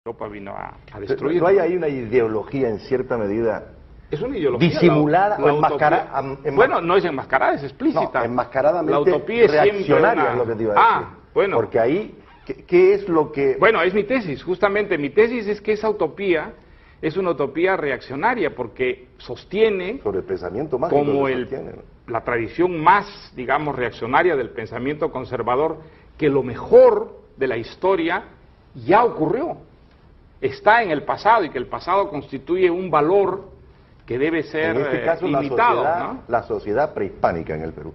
Europa vino a destruir. ¿No hay ahí una ideología en cierta medida es una ideología disimulada o enmascarada? Bueno, no es enmascarada, es explícita. No, enmascaradamente la utopía es reaccionaria una... es lo que te iba a decir. Bueno. Porque ahí, ¿qué es lo que...? Bueno, es mi tesis, justamente. Mi tesis es que esa utopía es una utopía reaccionaria porque sostiene... Sobre el pensamiento mágico como la tradición más, digamos, reaccionaria del pensamiento conservador, que lo mejor de la historia ya ocurrió. Está en el pasado y que el pasado constituye un valor que debe ser en este caso, imitado, ¿no? La sociedad prehispánica en el Perú.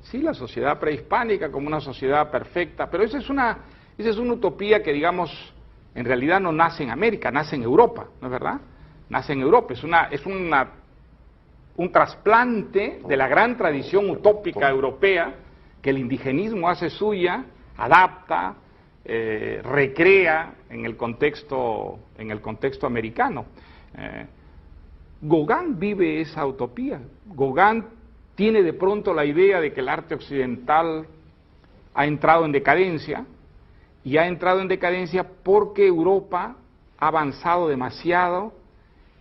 Sí, la sociedad prehispánica como una sociedad perfecta, pero esa es una utopía que, digamos, en realidad no nace en América, nace en Europa, ¿no es verdad? Nace en Europa, es un trasplante de la gran tradición utópica europea que el indigenismo hace suya, adapta, recrea en el contexto americano. Gauguin vive esa utopía. Gauguin tiene de pronto la idea de que el arte occidental ha entrado en decadencia, y ha entrado en decadencia porque Europa ha avanzado demasiado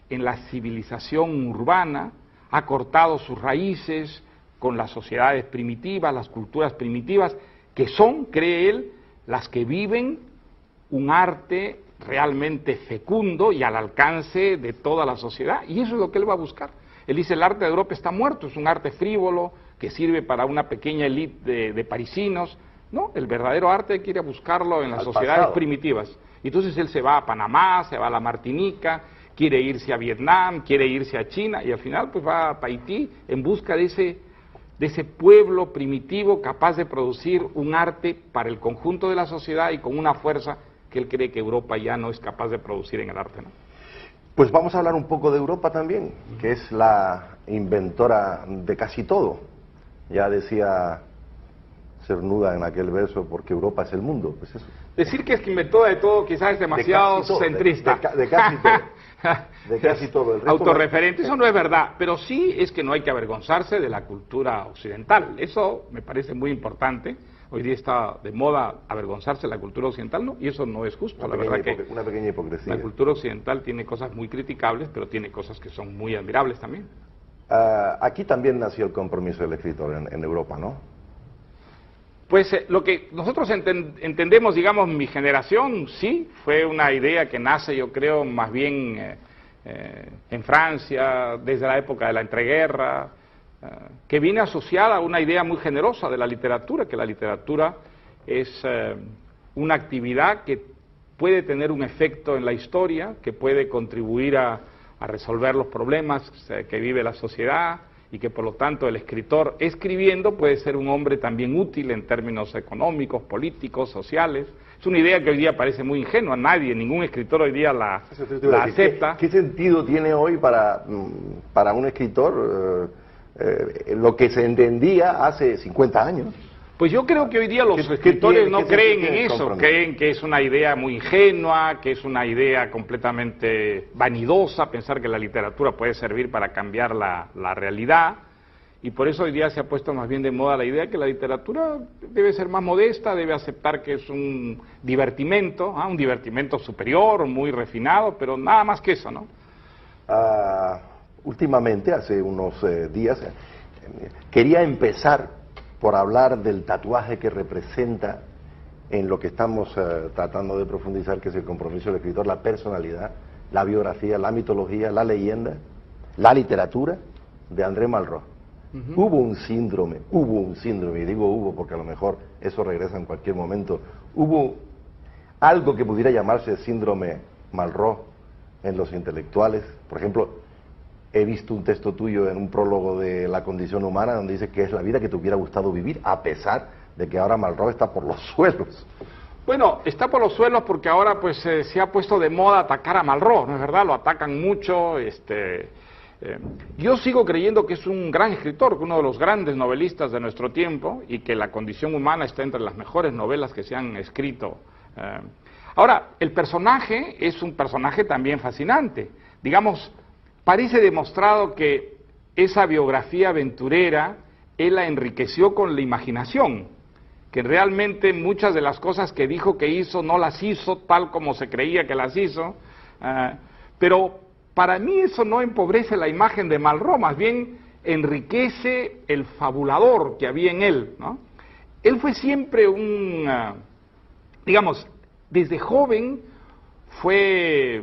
en la civilización urbana, ha cortado sus raíces con las sociedades primitivas, las culturas primitivas, que son, cree él, las que viven un arte realmente fecundo y al alcance de toda la sociedad, y eso es lo que él va a buscar. Él dice, el arte de Europa está muerto, es un arte frívolo, que sirve para una pequeña élite de parisinos. No, el verdadero arte hay que ir a buscarlo en las sociedades primitivas. Entonces él se va a Panamá, se va a la Martinica, quiere irse a Vietnam, quiere irse a China, y al final pues va a Tahití en busca de ese pueblo primitivo capaz de producir un arte para el conjunto de la sociedad y con una fuerza que él cree que Europa ya no es capaz de producir en el arte, ¿no? Pues vamos a hablar un poco de Europa también, que es la inventora de casi todo. Ya decía Cernuda en aquel verso, porque Europa es el mundo. Pues eso. Decir que es que inventó de todo quizás es demasiado centrista. De casi todo. De casi todo. El autorreferente, eso no es verdad, pero sí es que no hay que avergonzarse de la cultura occidental. Eso me parece muy importante. Hoy día está de moda avergonzarse de la cultura occidental, ¿no? Y eso no es justo, la verdad que una pequeña hipocresía. La cultura occidental tiene cosas muy criticables, pero tiene cosas que son muy admirables también. Aquí también nació el compromiso del escritor en Europa, ¿no? Pues lo que nosotros entendemos, digamos, mi generación, sí, fue una idea que nace, yo creo, más bien en Francia, desde la época de la entreguerra, que viene asociada a una idea muy generosa de la literatura, que la literatura es una actividad que puede tener un efecto en la historia, que puede contribuir a resolver los problemas que vive la sociedad, y que por lo tanto el escritor escribiendo puede ser un hombre también útil en términos económicos, políticos, sociales. Es una idea que hoy día parece muy ingenua, ningún escritor hoy día la acepta. ¿Qué sentido tiene hoy para un escritor lo que se entendía hace 50 años? Pues yo creo que hoy día los escritores no creen en eso, creen que es una idea muy ingenua, que es una idea completamente vanidosa, pensar que la literatura puede servir para cambiar la realidad, y por eso hoy día se ha puesto más bien de moda la idea que la literatura debe ser más modesta, debe aceptar que es un divertimento superior, muy refinado, pero nada más que eso, ¿no? Últimamente, hace unos días, quería empezar por hablar del tatuaje que representa en lo que estamos tratando de profundizar, que es el compromiso del escritor, la personalidad, la biografía, la mitología, la leyenda, la literatura de André Malraux. Hubo un síndrome, y digo hubo porque a lo mejor eso regresa en cualquier momento, hubo algo que pudiera llamarse síndrome Malraux en los intelectuales. Por ejemplo, he visto un texto tuyo en un prólogo de La condición humana donde dice que es la vida que te hubiera gustado vivir, a pesar de que ahora Malraux está por los suelos. Bueno, está por los suelos porque ahora pues se ha puesto de moda atacar a Malraux, ¿no es verdad? Lo atacan mucho. Yo sigo creyendo que es un gran escritor, que uno de los grandes novelistas de nuestro tiempo, y que La condición humana está entre las mejores novelas que se han escrito. Ahora, el personaje es un personaje también fascinante. Digamos, parece demostrado que esa biografía aventurera él la enriqueció con la imaginación, que realmente muchas de las cosas que dijo que hizo no las hizo tal como se creía que las hizo, pero para mí eso no empobrece la imagen de Malraux, más bien enriquece el fabulador que había en él, ¿no? Él fue siempre digamos, desde joven fue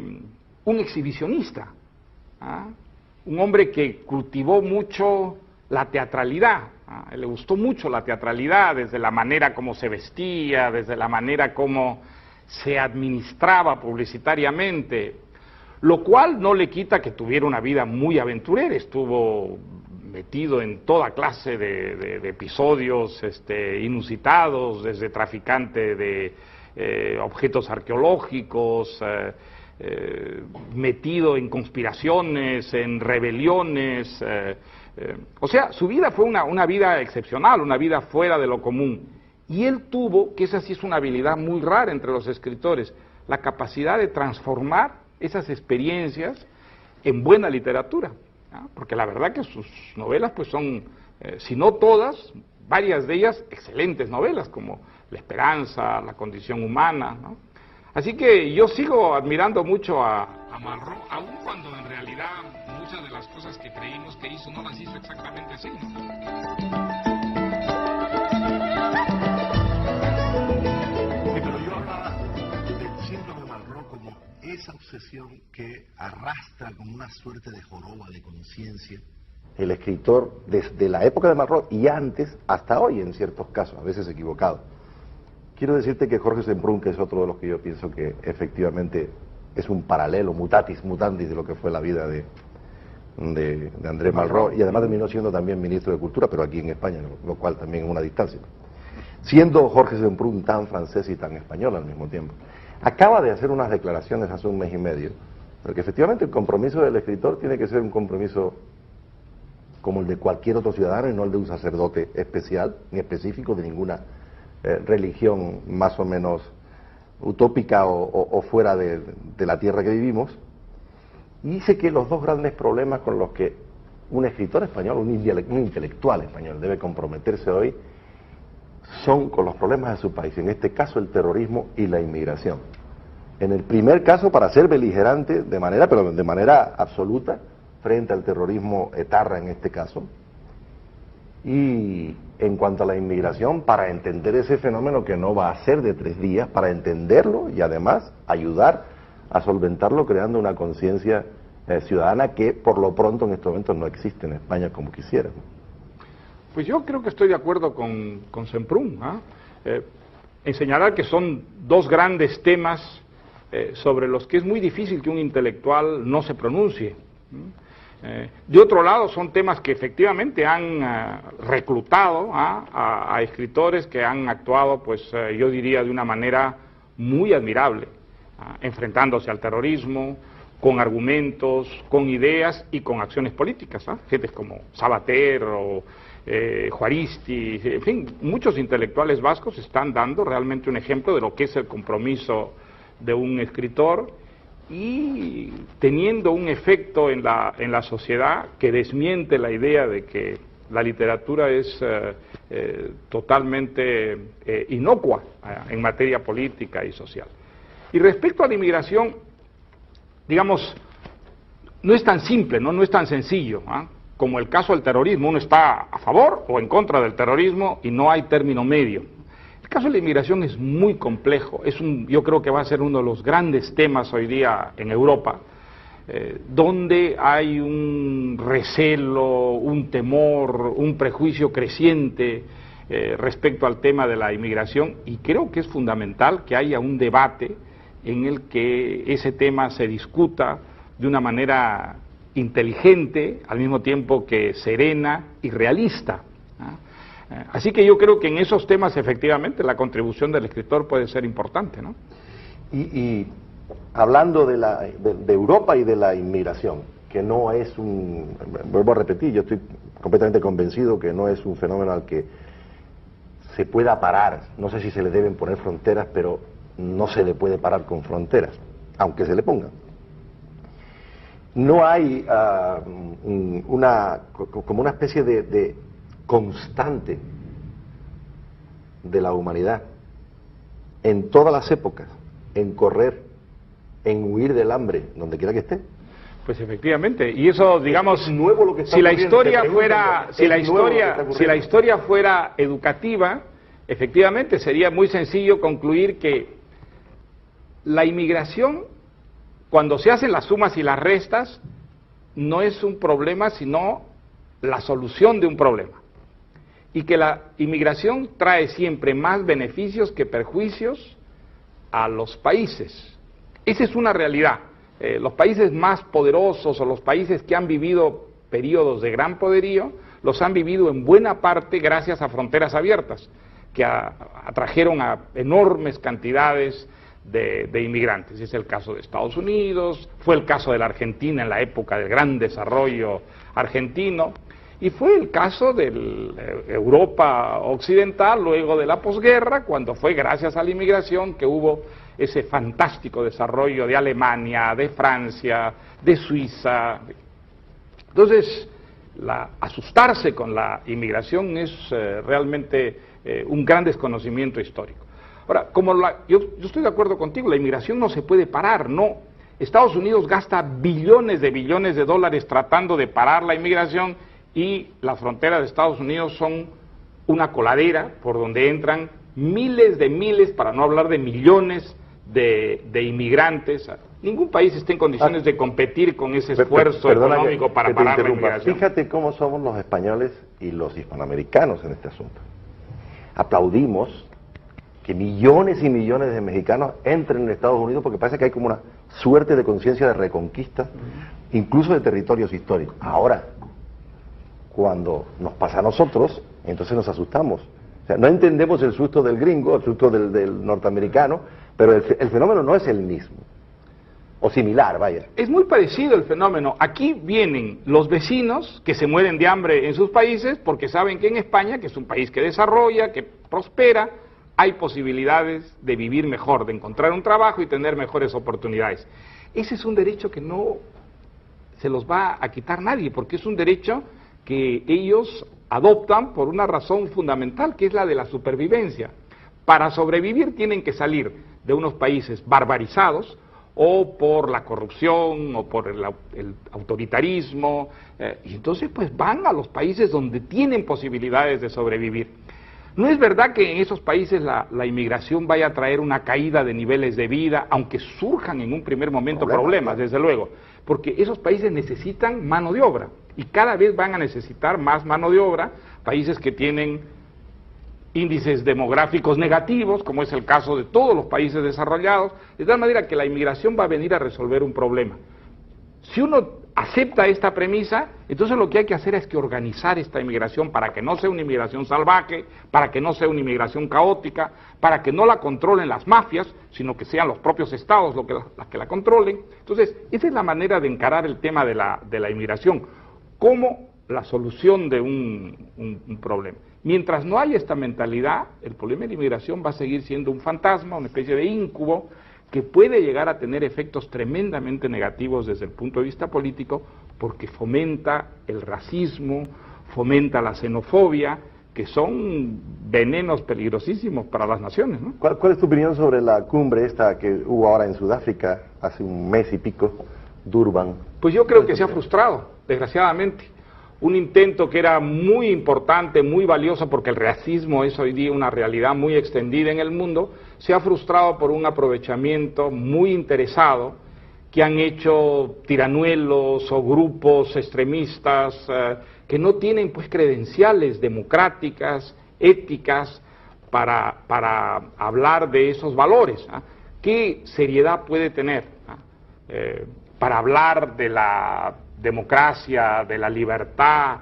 un exhibicionista, un hombre que cultivó mucho la teatralidad. Le gustó mucho la teatralidad, desde la manera como se vestía, desde la manera como se administraba publicitariamente, lo cual no le quita que tuviera una vida muy aventurera. Estuvo metido en toda clase de episodios inusitados, desde traficante de objetos arqueológicos, metido en conspiraciones, en rebeliones. O sea, su vida fue una vida excepcional, una vida fuera de lo común. Y él tuvo, que esa sí es una habilidad muy rara entre los escritores, la capacidad de transformar esas experiencias en buena literatura, ¿no? Porque la verdad que sus novelas pues son, si no todas, varias de ellas excelentes novelas, como La Esperanza, La Condición Humana, ¿no? Así que yo sigo admirando mucho a Malraux, aun cuando en realidad muchas de las cosas que creímos que hizo no las hizo exactamente así, ¿no? Sí, pero yo hablaba del síndrome de Malraux como esa obsesión que arrastra como una suerte de joroba de conciencia el escritor desde la época de Malraux y antes hasta hoy en ciertos casos, a veces equivocado. Quiero decirte que Jorge Semprún, que es otro de los que yo pienso que efectivamente es un paralelo, mutatis mutandis de lo que fue la vida de Andrés Malraux, y además terminó siendo también ministro de Cultura, pero aquí en España, lo cual también es una distancia. Siendo Jorge Semprún tan francés y tan español al mismo tiempo, acaba de hacer unas declaraciones hace un mes y medio, porque efectivamente el compromiso del escritor tiene que ser un compromiso como el de cualquier otro ciudadano y no el de un sacerdote especial, ni específico de ninguna religión más o menos utópica o fuera de la tierra que vivimos. Y dice que los dos grandes problemas con los que un escritor español, un intelectual español debe comprometerse hoy son con los problemas de su país, en este caso el terrorismo y la inmigración. En el primer caso para ser beligerante de manera absoluta frente al terrorismo etarra en este caso, y en cuanto a la inmigración, para entender ese fenómeno que no va a ser de 3 días, para entenderlo y además ayudar a solventarlo creando una conciencia ciudadana que por lo pronto en estos momentos no existe en España como quisiéramos. Pues yo creo que estoy de acuerdo con Semprún, en señalar que son dos grandes temas sobre los que es muy difícil que un intelectual no se pronuncie. De otro lado, son temas que efectivamente han reclutado a escritores que han actuado, pues yo diría, de una manera muy admirable, enfrentándose al terrorismo, con argumentos, con ideas y con acciones políticas, gentes como Sabater o Juaristi, en fin, muchos intelectuales vascos están dando realmente un ejemplo de lo que es el compromiso de un escritor y teniendo un efecto en la sociedad que desmiente la idea de que la literatura es totalmente inocua en materia política y social. Y respecto a la inmigración, digamos, no es tan simple, no es tan sencillo, como el caso del terrorismo. Uno está a favor o en contra del terrorismo y no hay término medio. El caso de la inmigración es muy complejo, yo creo que va a ser uno de los grandes temas hoy día en Europa, donde hay un recelo, un temor, un prejuicio creciente respecto al tema de la inmigración, y creo que es fundamental que haya un debate en el que ese tema se discuta de una manera inteligente, al mismo tiempo que serena y realista. Así que yo creo que en esos temas efectivamente la contribución del escritor puede ser importante, ¿no? Y hablando de Europa y de la inmigración, que no es vuelvo a repetir, yo estoy completamente convencido que no es un fenómeno al que se pueda parar. No sé si se le deben poner fronteras, pero no se le puede parar con fronteras, aunque se le pongan. No hay como una especie de constante de la humanidad, en todas las épocas, en correr, en huir del hambre, donde quiera que esté. Pues efectivamente, y eso, digamos, es nuevo lo que está si la ocurriendo, historia fuera, si la historia fuera educativa, efectivamente sería muy sencillo concluir que la inmigración, cuando se hacen las sumas y las restas, no es un problema, sino la solución de un problema. Y que la inmigración trae siempre más beneficios que perjuicios a los países. Esa es una realidad. Los países más poderosos o los países que han vivido periodos de gran poderío, los han vivido en buena parte gracias a fronteras abiertas, que atrajeron a enormes cantidades de inmigrantes. Es el caso de Estados Unidos, fue el caso de la Argentina en la época del gran desarrollo argentino, y fue el caso de Europa occidental luego de la posguerra, cuando fue gracias a la inmigración que hubo ese fantástico desarrollo de Alemania, de Francia, de Suiza. Entonces, asustarse con la inmigración es realmente un gran desconocimiento histórico. Ahora, yo estoy de acuerdo contigo, la inmigración no se puede parar, no. Estados Unidos gasta billones de dólares tratando de parar la inmigración, y las fronteras de Estados Unidos son una coladera por donde entran miles, para no hablar de millones de inmigrantes. Ningún país está en condiciones de competir con ese esfuerzo económico para parar la inmigración. Fíjate cómo somos los españoles y los hispanoamericanos en este asunto. Aplaudimos que millones y millones de mexicanos entren en Estados Unidos porque parece que hay como una suerte de conciencia de reconquista, incluso de territorios históricos. Ahora, cuando nos pasa a nosotros, entonces nos asustamos. O sea, no entendemos el susto del gringo, el susto del norteamericano, pero el fenómeno no es el mismo, o similar, vaya. Es muy parecido el fenómeno. Aquí vienen los vecinos que se mueren de hambre en sus países porque saben que en España, que es un país que desarrolla, que prospera, hay posibilidades de vivir mejor, de encontrar un trabajo y tener mejores oportunidades. Ese es un derecho que no se los va a quitar nadie, porque es un derecho que ellos adoptan por una razón fundamental, que es la de la supervivencia. Para sobrevivir tienen que salir de unos países barbarizados, o por la corrupción, o por el autoritarismo, y entonces pues van a los países donde tienen posibilidades de sobrevivir. No es verdad que en esos países la inmigración vaya a traer una caída de niveles de vida, aunque surjan en un primer momento problemas, desde luego, porque esos países necesitan mano de obra, y cada vez van a necesitar más mano de obra, países que tienen índices demográficos negativos, como es el caso de todos los países desarrollados, de tal manera que la inmigración va a venir a resolver un problema. Si uno acepta esta premisa, entonces lo que hay que hacer es que organizar esta inmigración para que no sea una inmigración salvaje, para que no sea una inmigración caótica, para que no la controlen las mafias, sino que sean los propios estados las que la controlen. Entonces, esa es la manera de encarar el tema de la inmigración, como la solución de un problema. Mientras no haya esta mentalidad, el problema de la inmigración va a seguir siendo un fantasma, una especie de íncubo, que puede llegar a tener efectos tremendamente negativos desde el punto de vista político, porque fomenta el racismo, fomenta la xenofobia, que son venenos peligrosísimos para las naciones, ¿no? ¿Cuál es tu opinión sobre la cumbre esta que hubo ahora en Sudáfrica, hace un mes y pico, Durban? Pues yo creo que se ha frustrado, desgraciadamente. Un intento que era muy importante, muy valioso, porque el racismo es hoy día una realidad muy extendida en el mundo, se ha frustrado por un aprovechamiento muy interesado que han hecho tiranuelos o grupos extremistas que no tienen pues credenciales democráticas, éticas, para hablar de esos valores. ¿Qué seriedad puede tener para hablar de la democracia, de la libertad,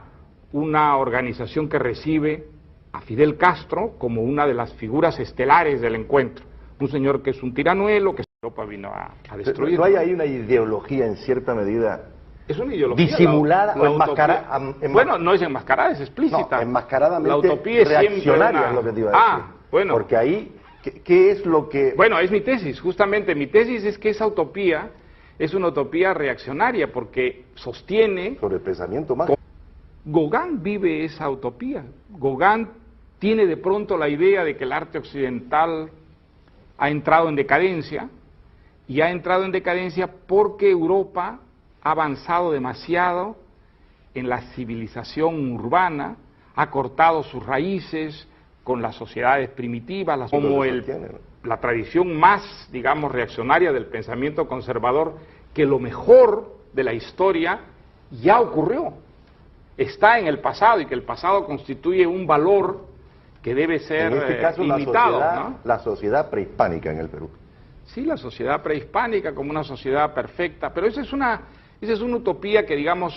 una organización que recibe a Fidel Castro como una de las figuras estelares del encuentro? Un señor que es un tiranuelo, que Europa vino a destruir. ¿No hay ahí una ideología en cierta medida? Es una ideología disimulada o enmascarada. Bueno, no es enmascarada, es explícita. No, enmascaradamente la utopía es reaccionaria es lo que te iba a decir. Bueno. Porque ahí, ¿qué es lo que...? Bueno, es mi tesis, justamente. Mi tesis es que esa utopía es una utopía reaccionaria, porque sostiene... Sobre el pensamiento más. Gauguin vive esa utopía. Gauguin tiene de pronto la idea de que el arte occidental ha entrado en decadencia, y ha entrado en decadencia porque Europa ha avanzado demasiado en la civilización urbana, ha cortado sus raíces con las sociedades primitivas, como la tradición más, digamos, reaccionaria del pensamiento conservador, que lo mejor de la historia ya ocurrió, está en el pasado, y que el pasado constituye un valor que debe ser en este caso, imitado, ¿no? La sociedad prehispánica en el Perú. Sí, la sociedad prehispánica como una sociedad perfecta, pero esa es una utopía que, digamos,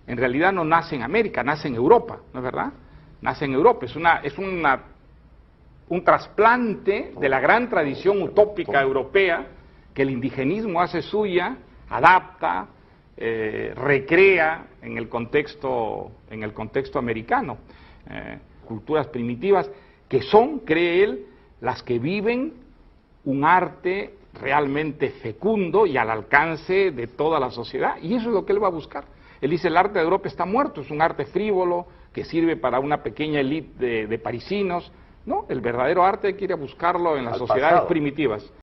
en realidad no nace en América, nace en Europa, ¿no es verdad? Nace en Europa, es un trasplante de la gran tradición utópica europea que el indigenismo hace suya, adapta, recrea en el contexto americano. Culturas primitivas que son, cree él, las que viven un arte realmente fecundo y al alcance de toda la sociedad, y eso es lo que él va a buscar. Él dice: el arte de Europa está muerto, es un arte frívolo que sirve para una pequeña élite de parisinos. No, el verdadero arte hay que ir a buscarlo en las sociedades primitivas.